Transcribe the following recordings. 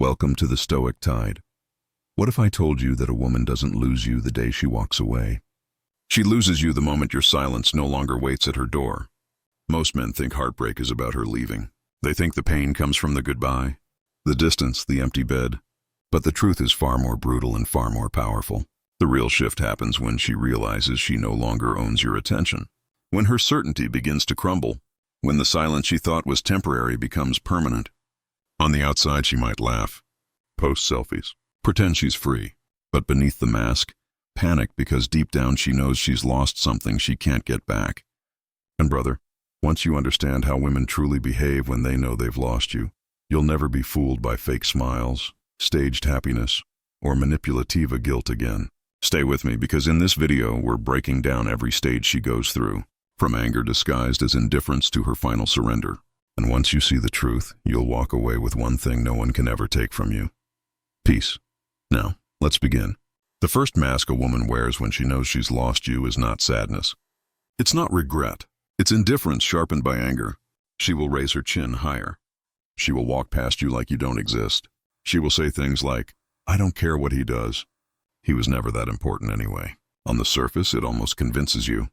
Welcome to the Stoic Tide. What if I told you that a woman doesn't lose you the day she walks away? She loses you the moment your silence no longer waits at her door. Most men think heartbreak is about her leaving. They think the pain comes from the goodbye, the distance, the empty bed. But the truth is far more brutal and far more powerful. The real shift happens when she realizes she no longer owns your attention. When her certainty begins to crumble. When the silence she thought was temporary becomes permanent. On the outside she might laugh, post selfies, pretend she's free. But beneath the mask, panic because deep down she knows she's lost something she can't get back. And brother, once you understand how women truly behave when they know they've lost you, you'll never be fooled by fake smiles, staged happiness, or manipulativa guilt again. Stay with me because in this video we're breaking down every stage she goes through, from anger disguised as indifference to her final surrender. And once you see the truth, you'll walk away with one thing no one can ever take from you: peace. Now, let's begin. The first mask a woman wears when she knows she's lost you is not sadness. It's not regret. It's indifference sharpened by anger. She will raise her chin higher. She will walk past you like you don't exist. She will say things like, "I don't care what he does. He was never that important anyway." On the surface, it almost convinces you.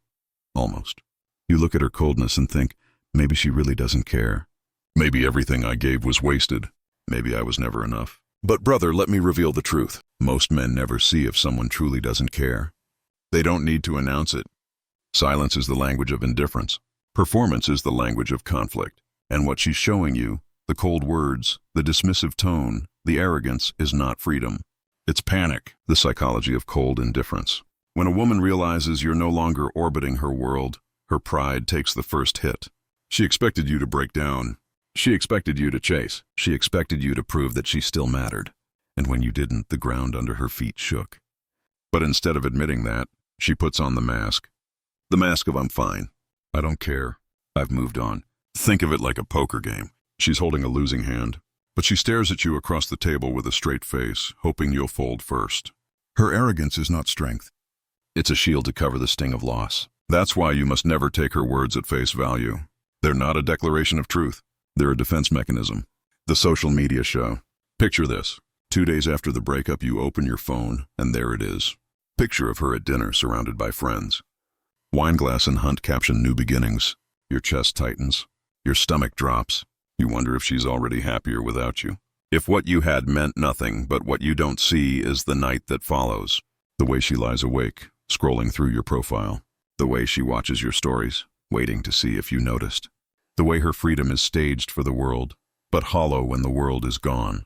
Almost. You look at her coldness and think, maybe she really doesn't care. Maybe everything I gave was wasted. Maybe I was never enough. But brother, let me reveal the truth. Most men never see if someone truly doesn't care. They don't need to announce it. Silence is the language of indifference. Performance is the language of conflict. And what she's showing you, the cold words, the dismissive tone, the arrogance, is not freedom. It's panic, the psychology of cold indifference. When a woman realizes you're no longer orbiting her world, her pride takes the first hit. She expected you to break down. She expected you to chase. She expected you to prove that she still mattered. And when you didn't, the ground under her feet shook. But instead of admitting that, she puts on the mask. The mask of "I'm fine. I don't care. I've moved on." Think of it like a poker game. She's holding a losing hand, but she stares at you across the table with a straight face, hoping you'll fold first. Her arrogance is not strength. It's a shield to cover the sting of loss. That's why you must never take her words at face value. They're not a declaration of truth. They're a defense mechanism. The social media show. Picture this. 2 days after the breakup, you open your phone, and there it is. Picture of her at dinner, surrounded by friends. Wineglass and Hunt caption "New Beginnings." Your chest tightens. Your stomach drops. You wonder if she's already happier without you. If what you had meant nothing, but what you don't see is the night that follows. The way she lies awake, scrolling through your profile. The way she watches your stories, waiting to see if you noticed. The way her freedom is staged for the world, but hollow when the world is gone.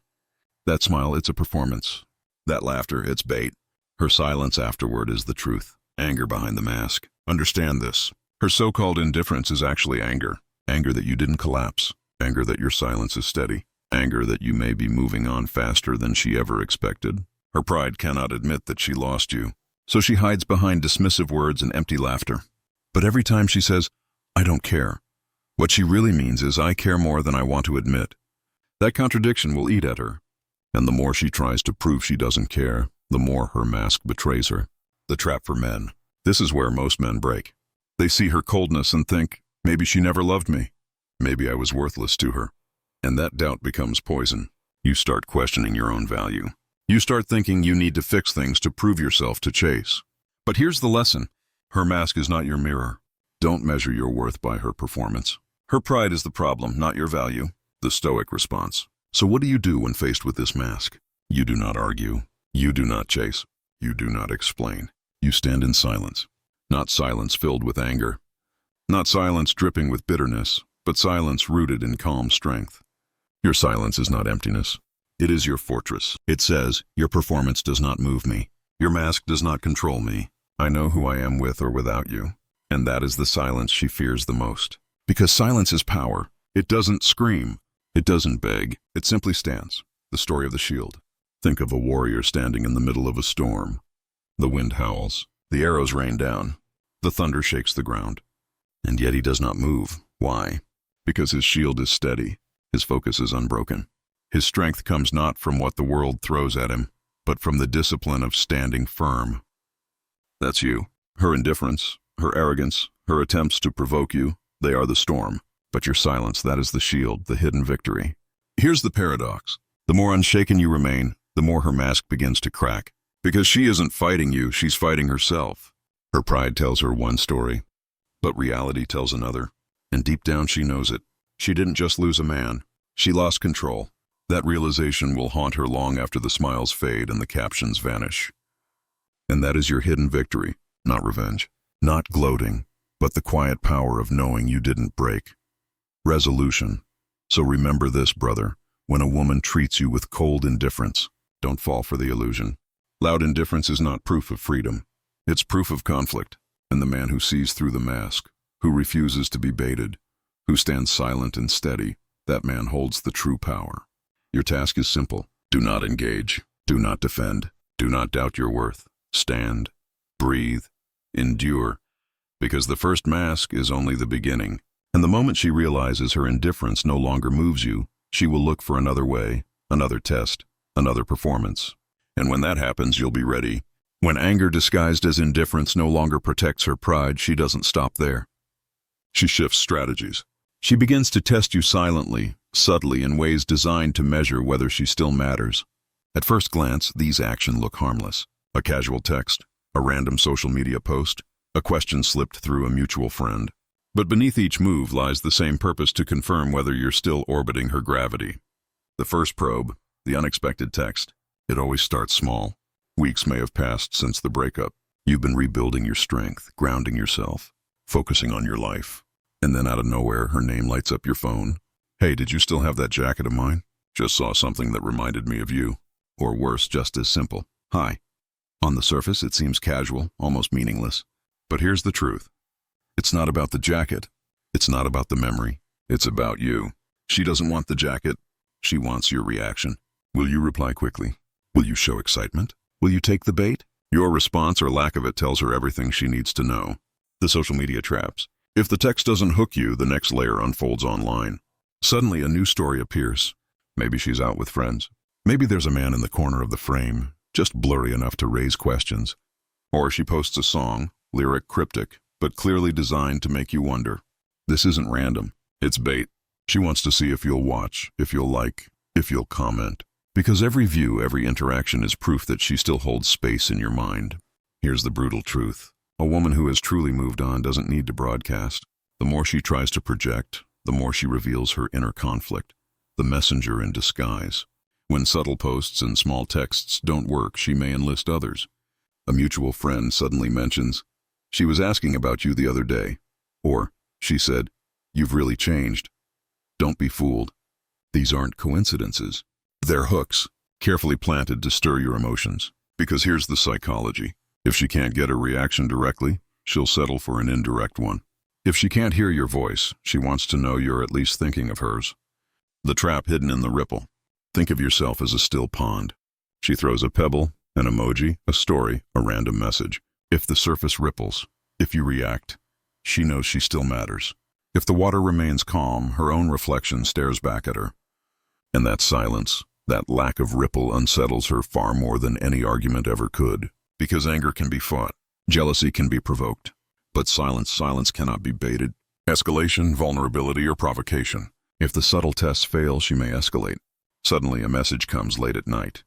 That smile, it's a performance. That laughter, it's bait. Her silence afterward is the truth. Anger behind the mask. Understand this. Her so-called indifference is actually anger. Anger that you didn't collapse. Anger that your silence is steady. Anger that you may be moving on faster than she ever expected. Her pride cannot admit that she lost you, so she hides behind dismissive words and empty laughter. But every time she says, "I don't care," what she really means is, "I care more than I want to admit." That contradiction will eat at her. And the more she tries to prove she doesn't care, the more her mask betrays her. The trap for men. This is where most men break. They see her coldness and think, maybe she never loved me. Maybe I was worthless to her. And that doubt becomes poison. You start questioning your own value. You start thinking you need to fix things to prove yourself to chase. But here's the lesson. Her mask is not your mirror. Don't measure your worth by her performance. Her pride is the problem, not your value. The Stoic response. So what do you do when faced with this mask? You do not argue. You do not chase. You do not explain. You stand in silence. Not silence filled with anger. Not silence dripping with bitterness, but silence rooted in calm strength. Your silence is not emptiness. It is your fortress. It says, your performance does not move me. Your mask does not control me. I know who I am with or without you. And that is the silence she fears the most. Because silence is power. It doesn't scream. It doesn't beg. It simply stands. The story of the shield. Think of a warrior standing in the middle of a storm. The wind howls. The arrows rain down. The thunder shakes the ground. And yet he does not move. Why? Because his shield is steady. His focus is unbroken. His strength comes not from what the world throws at him, but from the discipline of standing firm. That's you. Her indifference, her arrogance, her attempts to provoke you, they are the storm. But your silence, that is the shield, the hidden victory. Here's the paradox. The The more unshaken you remain, the more her mask begins to crack. Because she isn't fighting you, she's fighting herself. Her pride tells her one story, but reality tells another. And deep down she knows it. She didn't just lose a man, she lost control. That realization will haunt her long after the smiles fade and the captions vanish. And that is your hidden victory, not revenge, not gloating, but the quiet power of knowing you didn't break. Resolution. So remember this, brother. When a woman treats you with cold indifference, don't fall for the illusion. Loud indifference is not proof of freedom. It's proof of conflict. And the man who sees through the mask, who refuses to be baited, who stands silent and steady, that man holds the true power. Your task is simple. Do not engage. Do not defend. Do not doubt your worth. Stand. Breathe. Endure. Because the first mask is only the beginning. And the moment she realizes her indifference no longer moves you, she will look for another way, another test, another performance. And when that happens, you'll be ready. When anger disguised as indifference no longer protects her pride, she doesn't stop there. She shifts strategies. She begins to test you silently, subtly, in ways designed to measure whether she still matters. At first glance, these actions look harmless. A casual text, a random social media post, a question slipped through a mutual friend. But beneath each move lies the same purpose: to confirm whether you're still orbiting her gravity. The first probe, the unexpected text, it always starts small. Weeks may have passed since the breakup. You've been rebuilding your strength, grounding yourself, focusing on your life. And then out of nowhere, her name lights up your phone. Hey, did you still have that jacket of mine? Just saw something that reminded me of you. Or worse, just as simple. Hi. On the surface, it seems casual, almost meaningless. But here's the truth. It's not about the jacket. It's not about the memory. It's about you. She doesn't want the jacket. She wants your reaction. Will you reply quickly? Will you show excitement? Will you take the bait? Your response or lack of it tells her everything she needs to know. The social media traps. If the text doesn't hook you, the next layer unfolds online. Suddenly a new story appears. Maybe she's out with friends. Maybe there's a man in the corner of the frame, just blurry enough to raise questions. Or she posts a song, lyric cryptic, but clearly designed to make you wonder. This isn't random. It's bait. She wants to see if you'll watch, if you'll like, if you'll comment. Because every view, every interaction is proof that she still holds space in your mind. Here's the brutal truth. A woman who has truly moved on doesn't need to broadcast. The more she tries to project, the more she reveals her inner conflict, the messenger in disguise. When subtle posts and small texts don't work, she may enlist others. A mutual friend suddenly mentions, "She was asking about you the other day." Or, she said, "You've really changed." Don't be fooled. These aren't coincidences. They're hooks, carefully planted to stir your emotions. Because here's the psychology. If she can't get a reaction directly, she'll settle for an indirect one. If she can't hear your voice, she wants to know you're at least thinking of hers. The trap hidden in the ripple. Think of yourself as a still pond. She throws a pebble, an emoji, a story, a random message. If the surface ripples, if you react, she knows she still matters. If the water remains calm, her own reflection stares back at her. And that silence, that lack of ripple unsettles her far more than any argument ever could. Because anger can be fought, jealousy can be provoked. But silence cannot be baited. Escalation, vulnerability, or provocation. If the subtle tests fail, she may escalate. Suddenly a message comes late at night.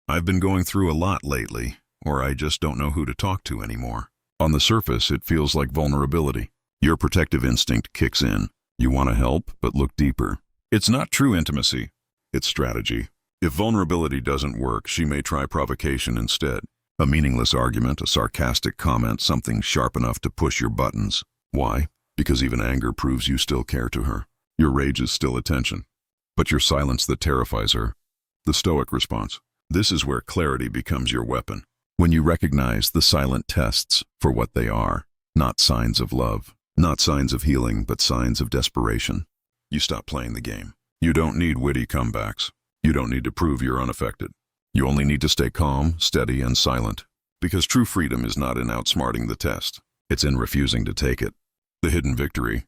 "I've been going through a lot lately, or I just don't know who to talk to anymore." On the surface, it feels like vulnerability. Your protective instinct kicks in. You want to help, but look deeper. It's not true intimacy. It's strategy. If vulnerability doesn't work, she may try provocation instead. A meaningless argument, a sarcastic comment, something sharp enough to push your buttons. Why? Because even anger proves you still care to her. Your rage is still attention. But your silence that terrifies her. The Stoic response. This is where clarity becomes your weapon. When you recognize the silent tests for what they are, not signs of love, not signs of healing, but signs of desperation, you stop playing the game. You don't need witty comebacks. You don't need to prove you're unaffected. You only need to stay calm, steady, and silent. Because true freedom is not in outsmarting the test. It's in refusing to take it. The hidden victory.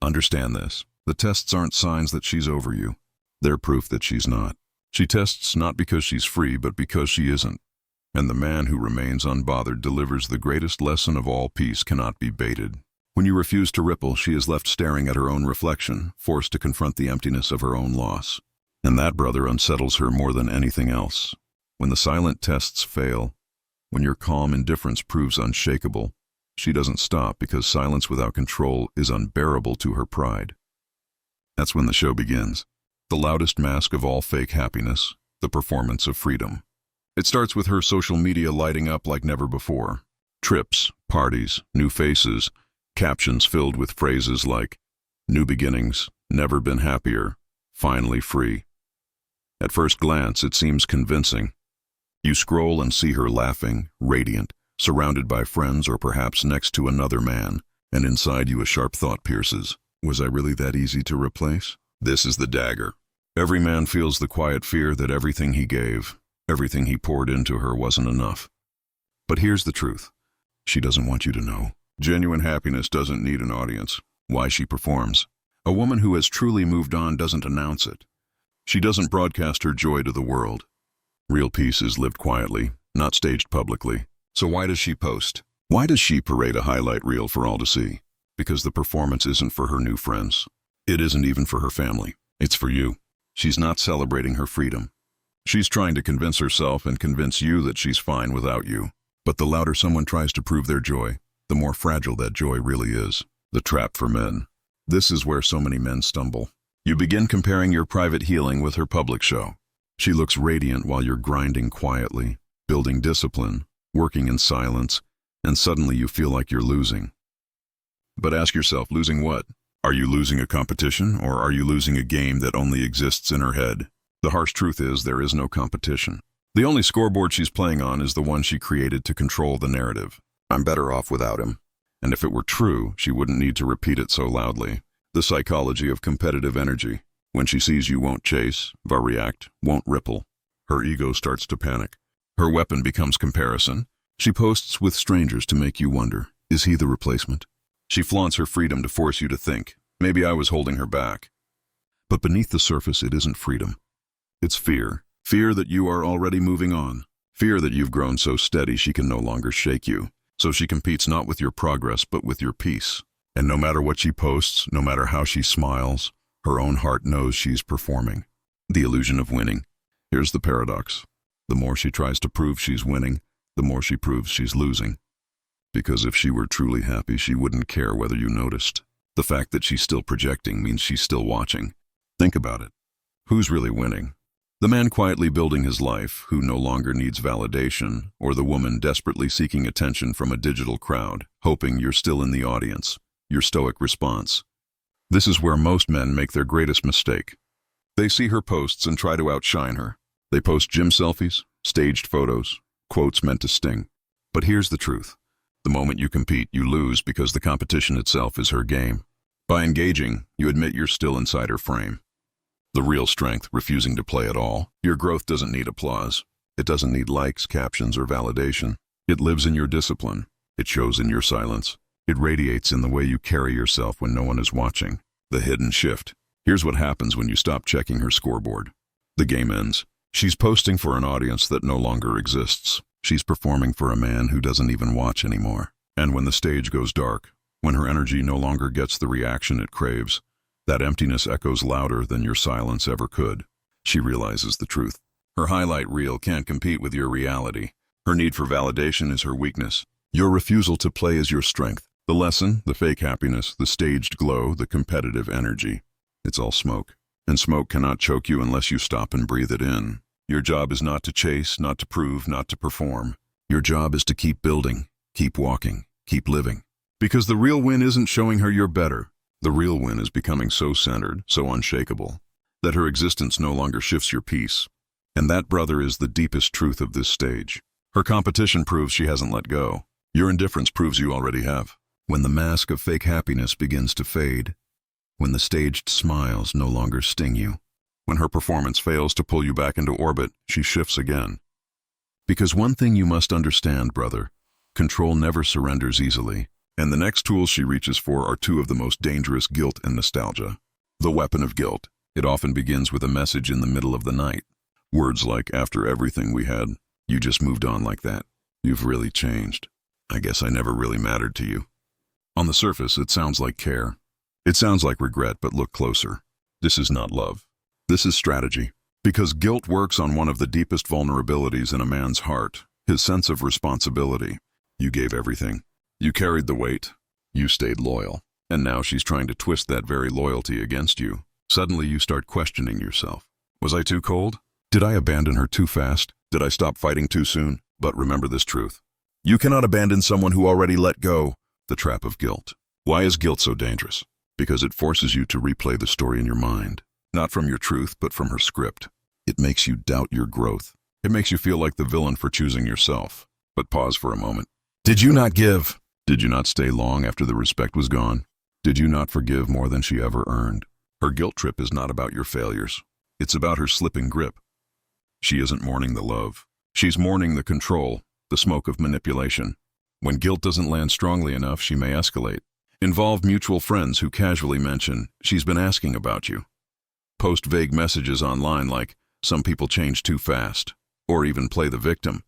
Understand this. The tests aren't signs that she's over you. They're proof that she's not. She tests not because she's free, but because she isn't. And the man who remains unbothered delivers the greatest lesson of all: peace cannot be baited. When you refuse to ripple, she is left staring at her own reflection, forced to confront the emptiness of her own loss. And that, brother, unsettles her more than anything else. When the silent tests fail, when your calm indifference proves unshakable, she doesn't stop because silence without control is unbearable to her pride. That's when the show begins. The loudest mask of all fake happiness, the performance of freedom. It starts with her social media lighting up like never before. Trips, parties, new faces, captions filled with phrases like, "New beginnings, never been happier, finally free." At first glance, it seems convincing. You scroll and see her laughing, radiant, surrounded by friends or perhaps next to another man, and inside you a sharp thought pierces. Was I really that easy to replace? This is the dagger. Every man feels the quiet fear that everything he gave, everything he poured into her wasn't enough. But here's the truth. She doesn't want you to know. Genuine happiness doesn't need an audience. Why she performs. A woman who has truly moved on doesn't announce it. She doesn't broadcast her joy to the world. Real peace is lived quietly, not staged publicly. So why does she post? Why does she parade a highlight reel for all to see? Because the performance isn't for her new friends. It isn't even for her family. It's for you. She's not celebrating her freedom. She's trying to convince herself and convince you that she's fine without you. But the louder someone tries to prove their joy, the more fragile that joy really is. The trap for men. This is where so many men stumble. You begin comparing your private healing with her public show. She looks radiant while you're grinding quietly, building discipline, working in silence, and suddenly you feel like you're losing. But ask yourself, losing what? Are you losing a competition, or are you losing a game that only exists in her head? The harsh truth is there is no competition. The only scoreboard she's playing on is the one she created to control the narrative. I'm better off without him. And if it were true, she wouldn't need to repeat it so loudly. The psychology of competitive energy. When she sees you won't chase, va react, won't ripple, her ego starts to panic. Her weapon becomes comparison. She posts with strangers to make you wonder, is he the replacement? She flaunts her freedom to force you to think, maybe I was holding her back. But beneath the surface, it isn't freedom. It's fear. Fear that you are already moving on. Fear that you've grown so steady she can no longer shake you. So she competes not with your progress, but with your peace. And no matter what she posts, no matter how she smiles, her own heart knows she's performing. The illusion of winning. Here's the paradox. The more she tries to prove she's winning, the more she proves she's losing. Because if she were truly happy, she wouldn't care whether you noticed. The fact that she's still projecting means she's still watching. Think about it. Who's really winning? The man quietly building his life, who no longer needs validation, or the woman desperately seeking attention from a digital crowd, hoping you're still in the audience, your stoic response. This is where most men make their greatest mistake. They see her posts and try to outshine her. They post gym selfies, staged photos, quotes meant to sting. But here's the truth. The moment you compete, you lose because the competition itself is her game. By engaging, you admit you're still inside her frame. The real strength, refusing to play at all. Your growth doesn't need applause. It doesn't need likes, captions, or validation. It lives in your discipline. It shows in your silence. It radiates in the way you carry yourself when no one is watching. The hidden shift. Here's what happens when you stop checking her scoreboard. The game ends. She's posting for an audience that no longer exists. She's performing for a man who doesn't even watch anymore. And when the stage goes dark, when her energy no longer gets the reaction it craves, that emptiness echoes louder than your silence ever could. She realizes the truth. Her highlight reel can't compete with your reality. Her need for validation is her weakness. Your refusal to play is your strength. The lesson, the fake happiness, the staged glow, the competitive energy. It's all smoke. And smoke cannot choke you unless you stop and breathe it in. Your job is not to chase, not to prove, not to perform. Your job is to keep building, keep walking, keep living. Because the real win isn't showing her you're better. The real win is becoming so centered, so unshakable, that her existence no longer shifts your peace. And that, brother, is the deepest truth of this stage. Her competition proves she hasn't let go. Your indifference proves you already have. When the mask of fake happiness begins to fade, when the staged smiles no longer sting you, when her performance fails to pull you back into orbit, she shifts again. Because one thing you must understand, brother, control never surrenders easily. And the next tools she reaches for are two of the most dangerous: guilt and nostalgia. The weapon of guilt. It often begins with a message in the middle of the night. Words like, after everything we had, you just moved on like that. You've really changed. I guess I never really mattered to you. On the surface, it sounds like care. It sounds like regret, but look closer. This is not love. This is strategy. Because guilt works on one of the deepest vulnerabilities in a man's heart, his sense of responsibility. You gave everything. You carried the weight. You stayed loyal. And now she's trying to twist that very loyalty against you. Suddenly you start questioning yourself. Was I too cold? Did I abandon her too fast? Did I stop fighting too soon? But remember this truth. You cannot abandon someone who already let go. The trap of guilt. Why is guilt so dangerous? Because it forces you to replay the story in your mind. Not from your truth, but from her script. It makes you doubt your growth. It makes you feel like the villain for choosing yourself. But pause for a moment. Did you not give? Did you not stay long after the respect was gone? Did you not forgive more than she ever earned? Her guilt trip is not about your failures. It's about her slipping grip. She isn't mourning the love. She's mourning the control, the smoke of manipulation. When guilt doesn't land strongly enough, she may escalate. Involve mutual friends who casually mention, she's been asking about you. Post vague messages online like, some people change too fast. Or even play the victim.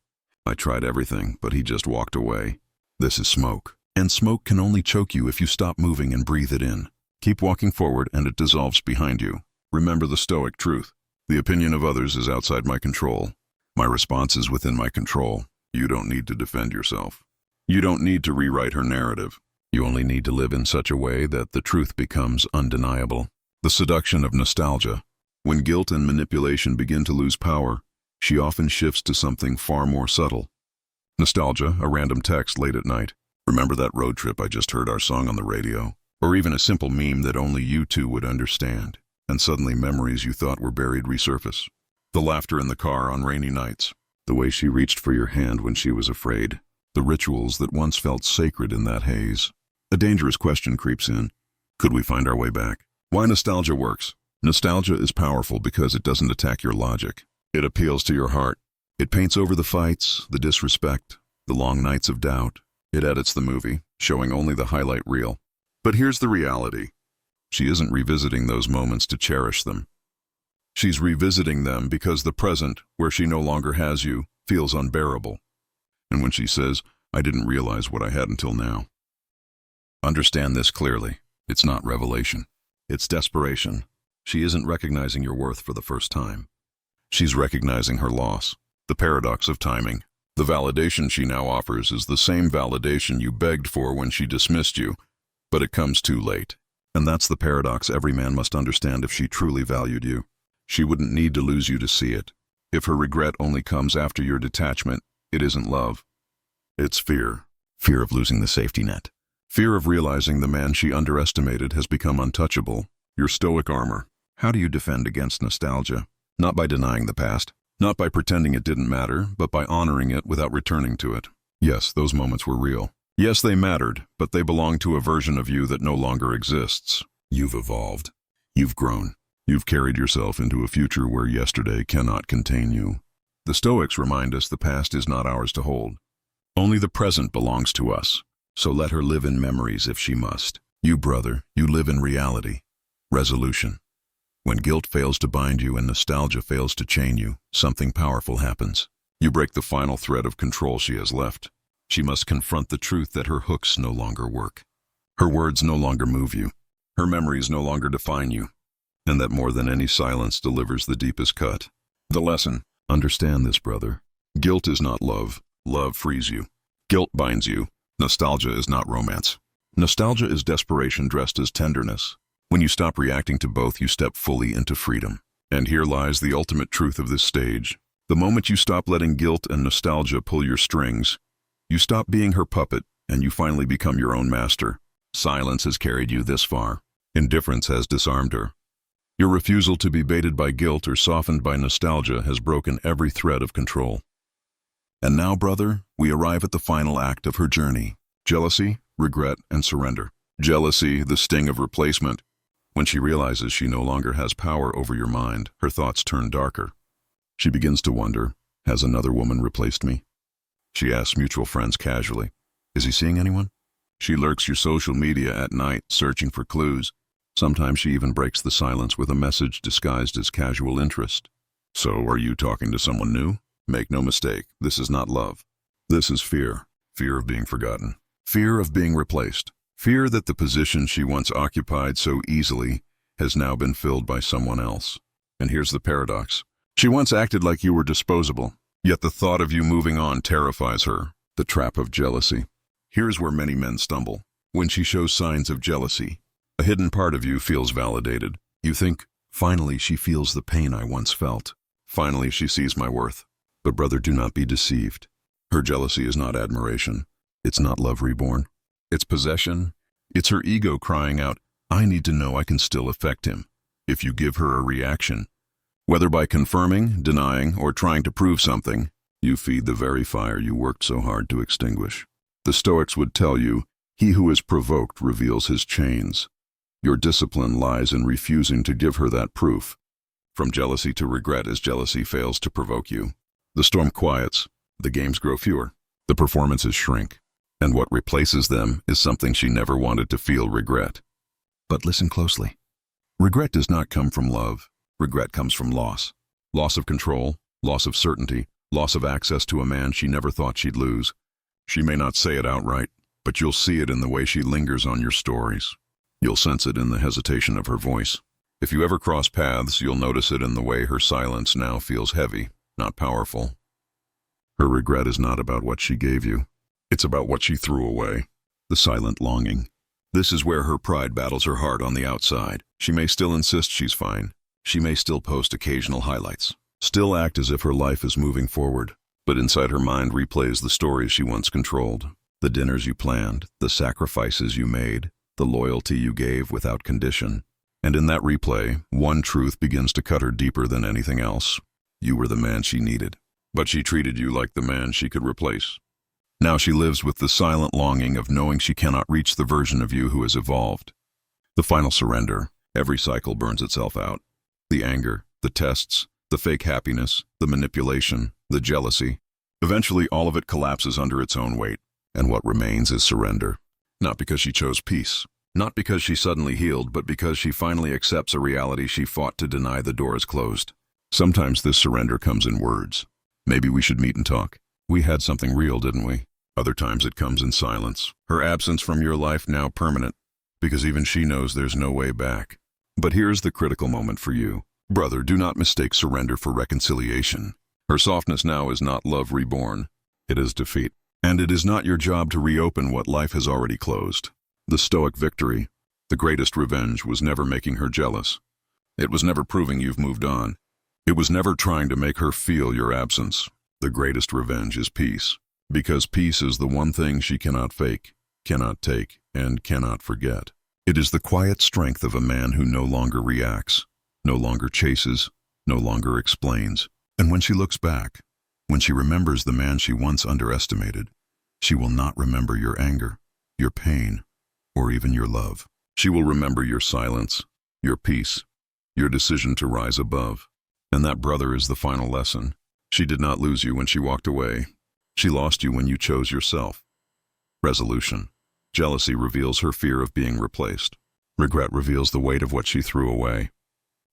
I tried everything, but he just walked away. This is smoke. And smoke can only choke you if you stop moving and breathe it in. Keep walking forward and it dissolves behind you. Remember the Stoic truth. The opinion of others is outside my control. My response is within my control. You don't need to defend yourself. You don't need to rewrite her narrative. You only need to live in such a way that the truth becomes undeniable. The seduction of nostalgia. When guilt and manipulation begin to lose power, she often shifts to something far more subtle. Nostalgia, a random text late at night. Remember that road trip I just heard our song on the radio? Or even a simple meme that only you two would understand. And suddenly memories you thought were buried resurface. The laughter in the car on rainy nights. The way she reached for your hand when she was afraid. The rituals that once felt sacred in that haze. A dangerous question creeps in. Could we find our way back? Why nostalgia works? Nostalgia is powerful because it doesn't attack your logic. It appeals to your heart. It paints over the fights, the disrespect, the long nights of doubt. It edits the movie, showing only the highlight reel. But here's the reality. She isn't revisiting those moments to cherish them. She's revisiting them because the present, where she no longer has you, feels unbearable. And when she says, I didn't realize what I had until now. Understand this clearly. It's not revelation. It's desperation. She isn't recognizing your worth for the first time. She's recognizing her loss. The paradox of timing. The validation she now offers is the same validation you begged for when she dismissed you, but it comes too late. And that's the paradox every man must understand if she truly valued you. She wouldn't need to lose you to see it. If her regret only comes after your detachment, it isn't love. It's fear. Fear of losing the safety net. Fear of realizing the man she underestimated has become untouchable. Your stoic armor. How do you defend against nostalgia? Not by denying the past. Not by pretending it didn't matter, but by honoring it without returning to it. Yes, those moments were real. Yes, they mattered, but they belong to a version of you that no longer exists. You've evolved. You've grown. You've carried yourself into a future where yesterday cannot contain you. The Stoics remind us the past is not ours to hold. Only the present belongs to us. So let her live in memories if she must. You, brother, you live in reality. Resolution. When guilt fails to bind you and nostalgia fails to chain you, something powerful happens. You break the final thread of control she has left. She must confront the truth that her hooks no longer work. Her words no longer move you. Her memories no longer define you. And that more than any silence delivers the deepest cut. The lesson. Understand this, brother. Guilt is not love. Love frees you. Guilt binds you. Nostalgia is not romance. Nostalgia is desperation dressed as tenderness. When you stop reacting to both, you step fully into freedom. And here lies the ultimate truth of this stage. The moment you stop letting guilt and nostalgia pull your strings, you stop being her puppet, and you finally become your own master. Silence has carried you this far. Indifference has disarmed her. Your refusal to be baited by guilt or softened by nostalgia has broken every thread of control. And now, brother, we arrive at the final act of her journey. Jealousy, regret, and surrender. Jealousy, the sting of replacement. When she realizes she no longer has power over your mind, her thoughts turn darker. She begins to wonder, has another woman replaced me? She asks mutual friends casually, is he seeing anyone? She lurks your social media at night, searching for clues. Sometimes she even breaks the silence with a message disguised as casual interest. So, are you talking to someone new? Make no mistake, this is not love. This is fear. Fear of being forgotten. Fear of being replaced. Fear that the position she once occupied so easily has now been filled by someone else. And here's the paradox. She once acted like you were disposable, yet the thought of you moving on terrifies her. The trap of jealousy. Here's where many men stumble. When she shows signs of jealousy, a hidden part of you feels validated. You think, finally she feels the pain I once felt. Finally she sees my worth. But brother, do not be deceived. Her jealousy is not admiration. It's not love reborn. It's possession. It's her ego crying out, I need to know I can still affect him. If you give her a reaction, whether by confirming, denying, or trying to prove something, you feed the very fire you worked so hard to extinguish. The Stoics would tell you, he who is provoked reveals his chains. Your discipline lies in refusing to give her that proof. From jealousy to regret as jealousy fails to provoke you. The storm quiets, the games grow fewer, the performances shrink, and what replaces them is something she never wanted to feel: regret. But listen closely. Regret does not come from love. Regret comes from loss. Loss of control, loss of certainty, loss of access to a man she never thought she'd lose. She may not say it outright, but you'll see it in the way she lingers on your stories. You'll sense it in the hesitation of her voice. If you ever cross paths, you'll notice it in the way her silence now feels heavy, not powerful. Her regret is not about what she gave you. It's about what she threw away. The silent longing. This is where her pride battles her heart on the outside. She may still insist she's fine. She may still post occasional highlights. Still act as if her life is moving forward. But inside her mind replays the stories she once controlled. The dinners you planned, the sacrifices you made, the loyalty you gave without condition. And in that replay, one truth begins to cut her deeper than anything else. You were the man she needed, but she treated you like the man she could replace. Now she lives with the silent longing of knowing she cannot reach the version of you who has evolved. The final surrender. Every cycle burns itself out. The anger, the tests, the fake happiness, the manipulation, the jealousy. Eventually all of it collapses under its own weight, and what remains is surrender. Not because she chose peace, not because she suddenly healed, but because she finally accepts a reality she fought to deny. The door is closed. Sometimes this surrender comes in words. Maybe we should meet and talk. We had something real, didn't we? Other times it comes in silence. Her absence from your life now permanent, because even she knows there's no way back. But here's the critical moment for you. Brother, do not mistake surrender for reconciliation. Her softness now is not love reborn. It is defeat. And it is not your job to reopen what life has already closed. The Stoic victory, the greatest revenge, was never making her jealous. It was never proving you've moved on. It was never trying to make her feel your absence. The greatest revenge is peace, because peace is the one thing she cannot fake, cannot take, and cannot forget. It is the quiet strength of a man who no longer reacts, no longer chases, no longer explains. And when she looks back, when she remembers the man she once underestimated, she will not remember your anger, your pain, or even your love. She will remember your silence, your peace, your decision to rise above. And that, brother, is the final lesson. She did not lose you when she walked away. She lost you when you chose yourself. Resolution. Jealousy reveals her fear of being replaced. Regret reveals the weight of what she threw away.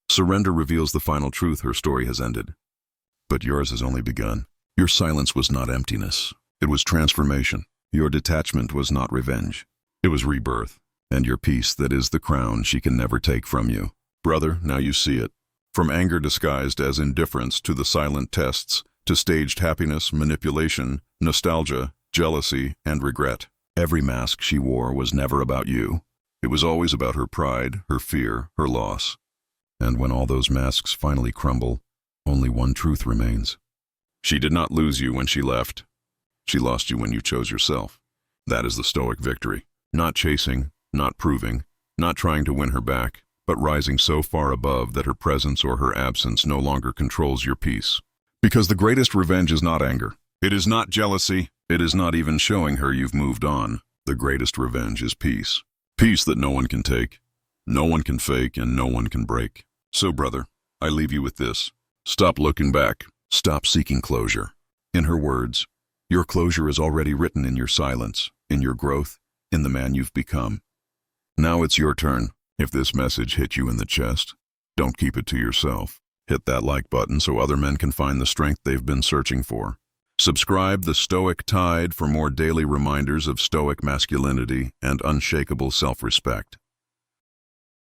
Surrender reveals the final truth: her story has ended. But yours has only begun. Your silence was not emptiness. It was transformation. Your detachment was not revenge. It was rebirth. And your peace, that is the crown she can never take from you. Brother, now you see it. From anger disguised as indifference to the silent tests, to staged happiness, manipulation, nostalgia, jealousy, and regret. Every mask she wore was never about you. It was always about her pride, her fear, her loss. And when all those masks finally crumble, only one truth remains. She did not lose you when she left. She lost you when you chose yourself. That is the Stoic victory. Not chasing, not proving, not trying to win her back, but rising so far above that her presence or her absence no longer controls your peace. Because the greatest revenge is not anger. It is not jealousy. It is not even showing her you've moved on. The greatest revenge is peace. Peace that no one can take, no one can fake, and no one can break. So, brother, I leave you with this. Stop looking back. Stop seeking closure. In her words, your closure is already written in your silence, in your growth, in the man you've become. Now it's your turn. If this message hit you in the chest, don't keep it to yourself. Hit that like button so other men can find the strength they've been searching for. Subscribe the Stoic Tide for more daily reminders of Stoic masculinity and unshakable self-respect.